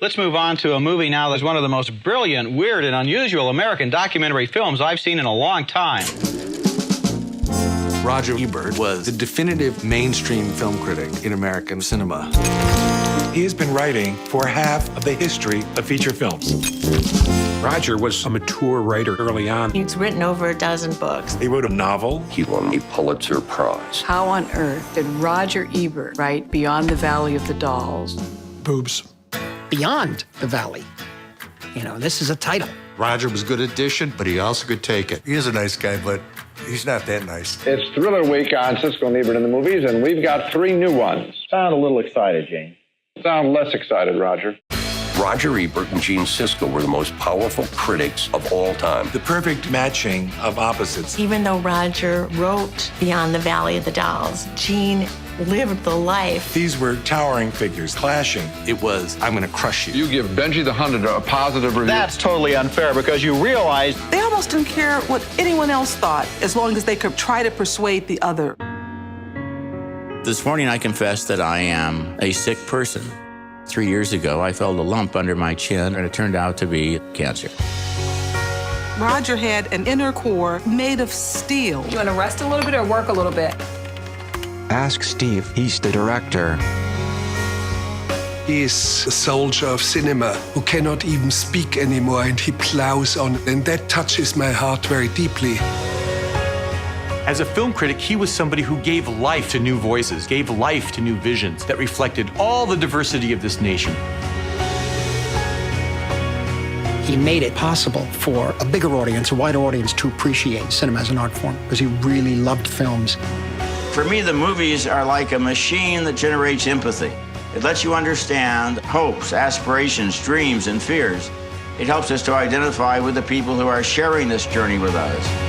Let's move on to a movie now that's one of the most brilliant, weird, and unusual American documentary films I've seen in a long time. Roger Ebert was the definitive mainstream film critic in American cinema. He has been writing for half of the history of feature films. Roger was a mature writer early on. He's written over a dozen books. He wrote a novel. He won a Pulitzer Prize. How on earth did Roger Ebert write Beyond the Valley of the Dolls? Boobs. Beyond the Valley. You know, this is a title. Roger was a good addition, but he also could take it. He is a nice guy, but he's not that nice. It's Thriller Week on Siskel and Ebert in the movies, and we've got 3 new ones. Sound a little excited, Gene. Sound less excited, Roger. Roger Ebert and Gene Siskel were the most powerful critics of all time. The perfect matching of opposites. Even though Roger wrote Beyond the Valley of the Dolls, Gene lived the life. These were towering figures clashing. It was, I'm gonna crush you. You give Benji the Hunter a positive review. That's totally unfair because you realize They almost didn't care what anyone else thought as long as they could try to persuade the other. This morning I confess that I am a sick person. 3 years ago, I felt a lump under my chin, and it turned out to be cancer. Roger had an inner core made of steel. You want to rest a little bit or work a little bit? Ask Steve, he's the director. He is a soldier of cinema who cannot even speak anymore, and he plows on, and that touches my heart very deeply. As a film critic, he was somebody who gave life to new voices, gave life to new visions that reflected all the diversity of this nation. He made it possible for a bigger audience, a wider audience, to appreciate cinema as an art form because he really loved films. For me, the movies are like a machine that generates empathy. It lets you understand hopes, aspirations, dreams, and fears. It helps us to identify with the people who are sharing this journey with us.